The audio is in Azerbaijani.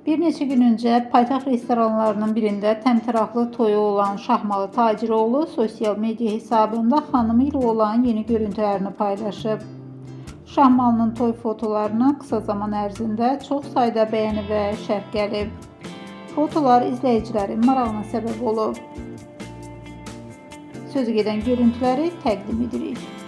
Bir neçə gün öncə paytaxt restoranlarının birində təmtəraqlı toyu olan Şahmalı Taciroğlu sosial media hesabında xanımı ilə olan yeni görüntülərini paylaşıb. Şahmalının toy fotolarına qısa zaman ərzində çox sayda bəyəni və şərh gəlib. Fotolar izləyicilərin marağına səbəb olub. Sözü gedən görüntüləri təqdim edirik.